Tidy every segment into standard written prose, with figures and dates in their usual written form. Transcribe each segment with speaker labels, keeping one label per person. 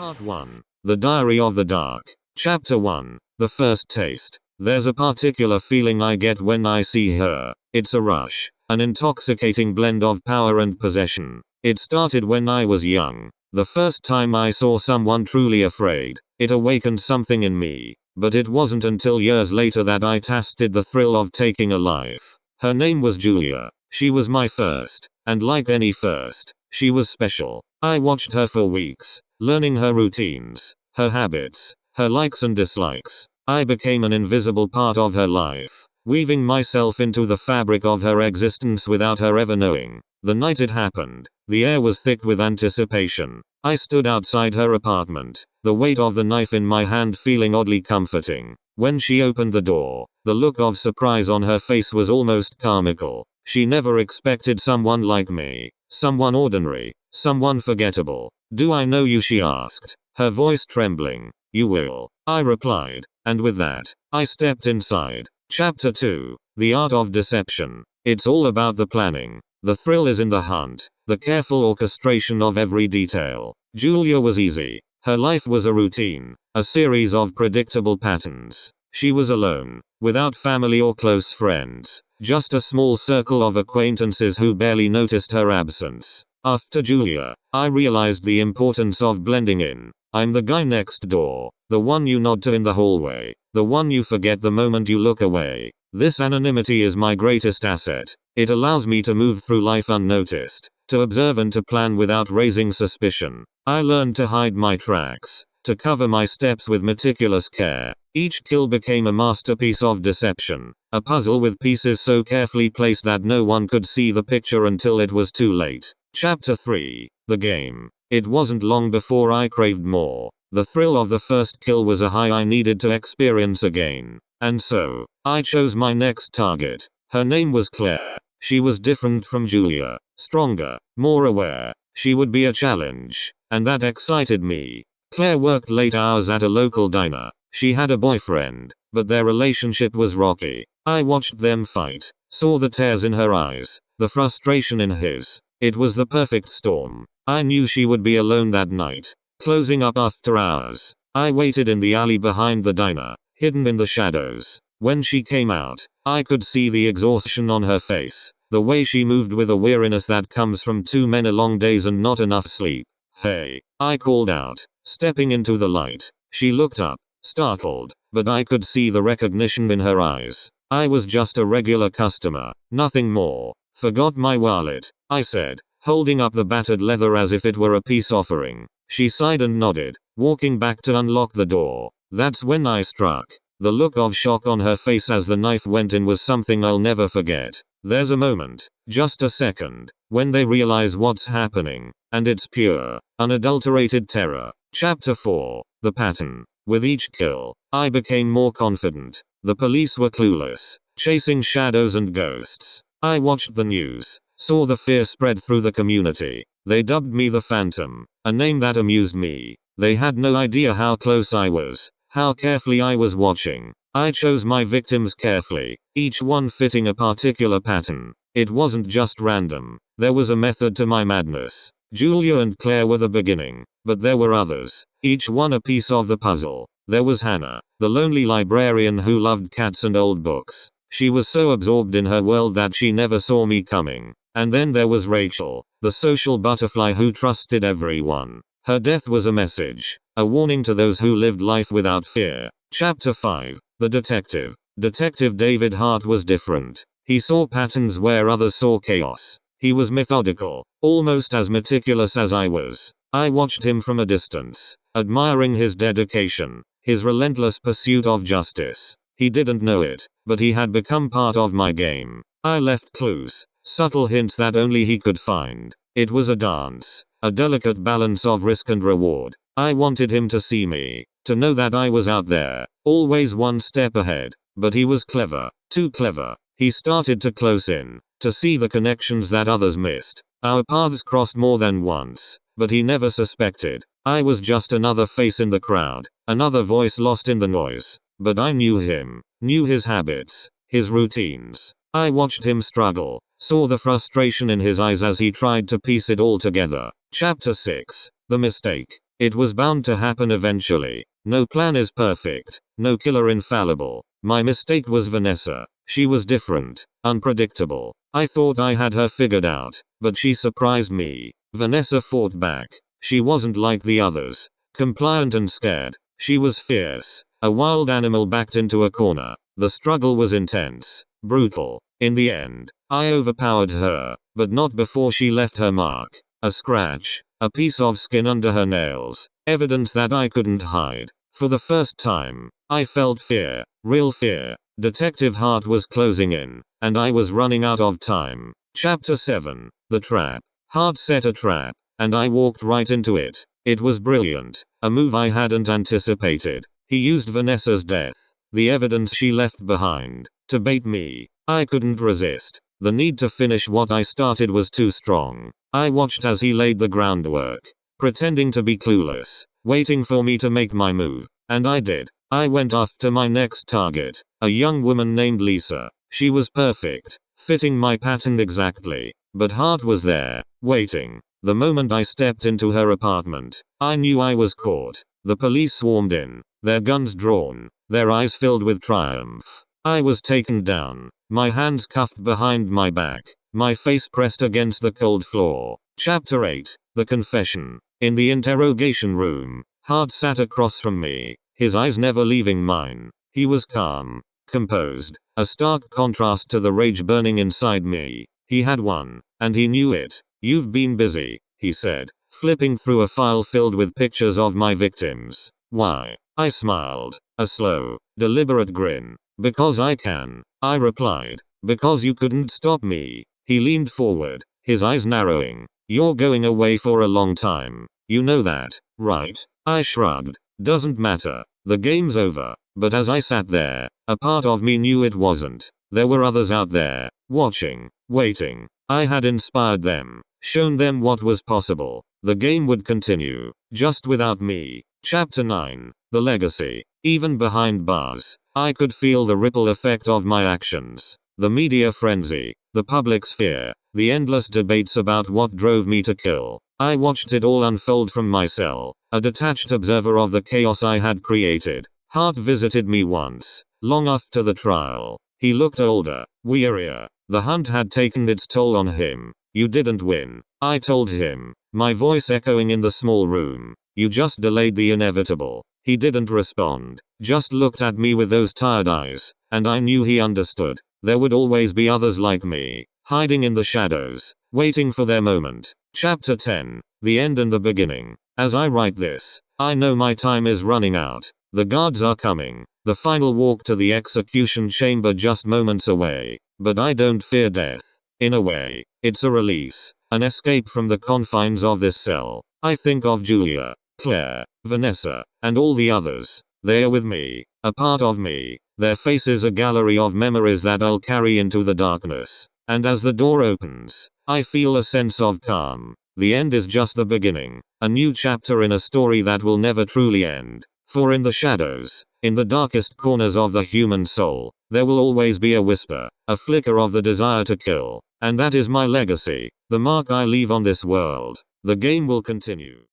Speaker 1: Part 1. The Diary of the Dark. Chapter 1. The First Taste. There's a particular feeling I get when I see her. It's a rush. An intoxicating blend of power and possession. It started when I was young. The first time I saw someone truly afraid, it awakened something in me. But it wasn't until years later that I tasted the thrill of taking a life. Her name was Julia. She was my first. And like any first, she was special. I watched her for weeks, learning her routines, her habits, her likes and dislikes. I became an invisible part of her life, weaving myself into the fabric of her existence without her ever knowing. The night it happened, the air was thick with anticipation. I stood outside her apartment, the weight of the knife in my hand feeling oddly comforting. When she opened the door, the look of surprise on her face was almost comical. She never expected someone like me. Someone ordinary. Someone forgettable. "Do I know you?" she asked, her voice trembling. "You will," I replied, and with that, I stepped inside. Chapter 2. The Art of Deception. It's all about the planning. The thrill is in the hunt, the careful orchestration of every detail. Julia was easy. Her life was a routine, a series of predictable patterns. She was alone, without family or close friends, just a small circle of acquaintances who barely noticed her absence. After Julia, I realized the importance of blending in. I'm the guy next door, the one you nod to in the hallway, the one you forget the moment you look away. This anonymity is my greatest asset. It allows me to move through life unnoticed, to observe and to plan without raising suspicion. I learned to hide my tracks, to cover my steps with meticulous care. Each kill became a masterpiece of deception, a puzzle with pieces so carefully placed that no one could see the picture until it was too late. Chapter 3. The Game. It wasn't long before I craved more. The thrill of the first kill was a high I needed to experience again. And so, I chose my next target. Her name was Claire. She was different from Julia. Stronger, more aware. She would be a challenge. And that excited me. Claire worked late hours at a local diner. She had a boyfriend, but their relationship was rocky. I watched them fight, saw the tears in her eyes, the frustration in his. It was the perfect storm. I knew she would be alone that night, closing up after hours. I waited in the alley behind the diner, hidden in the shadows. When she came out, I could see the exhaustion on her face, the way she moved with a weariness that comes from too many long days and not enough sleep. "Hey," I called out, stepping into the light. She looked up, startled, but I could see the recognition in her eyes. I was just a regular customer, nothing more. "Forgot my wallet," I said, holding up the battered leather as if it were a peace offering. She sighed and nodded, walking back to unlock the door. That's when I struck. The look of shock on her face as the knife went in was something I'll never forget. There's a moment, just a second, when they realize what's happening, and it's pure, unadulterated terror. Chapter 4. The Pattern. With each kill, I became more confident. The police were clueless, chasing shadows and ghosts. I watched the news, saw the fear spread through the community. They dubbed me the Phantom, a name that amused me. They had no idea how close I was, how carefully I was watching. I chose my victims carefully, each one fitting a particular pattern. It wasn't just random. There was a method to my madness. Julia and Claire were the beginning, but there were others, each one a piece of the puzzle. There was Hannah, the lonely librarian who loved cats and old books. She was so absorbed in her world that she never saw me coming. And then there was Rachel, the social butterfly who trusted everyone. Her death was a message, a warning to those who lived life without fear. Chapter 5. The Detective. Detective David Hart was different. He saw patterns where others saw chaos. He was methodical, almost as meticulous as I was. I watched him from a distance, admiring his dedication, his relentless pursuit of justice. He didn't know it, but he had become part of my game. I left clues, subtle hints that only he could find. It was a dance, a delicate balance of risk and reward. I wanted him to see me, to know that I was out there, always one step ahead. But he was clever, too clever. He started to close in, to see the connections that others missed. Our paths crossed more than once, but he never suspected. I was just another face in the crowd, another voice lost in the noise. But I knew him, knew his habits, his routines. I watched him struggle, saw the frustration in his eyes as he tried to piece it all together. Chapter 6. The Mistake. It was bound to happen eventually. No plan is perfect. No killer infallible. My mistake was Vanessa. She was different. Unpredictable. I thought I had her figured out, but she surprised me. Vanessa fought back. She wasn't like the others. Compliant and scared. She was fierce. A wild animal backed into a corner. The struggle was intense. Brutal. In the end, I overpowered her, but not before she left her mark. A scratch. A piece of skin under her nails. Evidence that I couldn't hide. For the first time, I felt fear. Real fear. Detective Hart was closing in, and I was running out of time. Chapter 7. The Trap. Hart set a trap, and I walked right into it. It was brilliant. A move I hadn't anticipated. He used Vanessa's death, the evidence she left behind, to bait me. I couldn't resist. The need to finish what I started was too strong. I watched as he laid the groundwork, pretending to be clueless, waiting for me to make my move. And I did. I went after my next target, a young woman named Lisa. She was perfect, fitting my pattern exactly. But Hart was there, waiting. The moment I stepped into her apartment, I knew I was caught. The police swarmed in, their guns drawn, their eyes filled with triumph. I was taken down, my hands cuffed behind my back, my face pressed against the cold floor. Chapter 8. The Confession. In the interrogation room, Hart sat across from me, his eyes never leaving mine. He was calm, composed, a stark contrast to the rage burning inside me. He had won, and he knew it. "You've been busy," he said, flipping through a file filled with pictures of my victims. "Why?" I smiled, a slow, deliberate grin. "Because I can," I replied. "Because you couldn't stop me." He leaned forward, his eyes narrowing. "You're going away for a long time. You know that, right?" I shrugged. "Doesn't matter. The game's over." But as I sat there, a part of me knew it wasn't. There were others out there, watching, waiting. I had inspired them, shown them what was possible. The game would continue, just without me. Chapter 9. The Legacy. Even behind bars, I could feel the ripple effect of my actions. The media frenzy, the public's fear, the endless debates about what drove me to kill. I watched it all unfold from my cell, a detached observer of the chaos I had created. Hart visited me once, long after the trial. He looked older, wearier. The hunt had taken its toll on him. "You didn't win," I told him, my voice echoing in the small room. "You just delayed the inevitable." He didn't respond, just looked at me with those tired eyes, and I knew he understood. There would always be others like me, hiding in the shadows, waiting for their moment. Chapter 10. The End and the Beginning. As I write this, I know my time is running out. The guards are coming. The final walk to the execution chamber just moments away. But I don't fear death. In a way, it's a release, an escape from the confines of this cell. I think of Julia, Claire, Vanessa, and all the others. They are with me, a part of me. Their faces a gallery of memories that I'll carry into the darkness. And as the door opens, I feel a sense of calm. The end is just the beginning. A new chapter in a story that will never truly end. For in the shadows, in the darkest corners of the human soul, there will always be a whisper, a flicker of the desire to kill. And that is my legacy, the mark I leave on this world. The game will continue.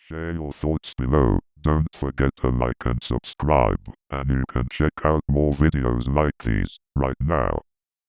Speaker 2: Share your thoughts below. Don't forget to like and subscribe, and you can check out more videos like these right now.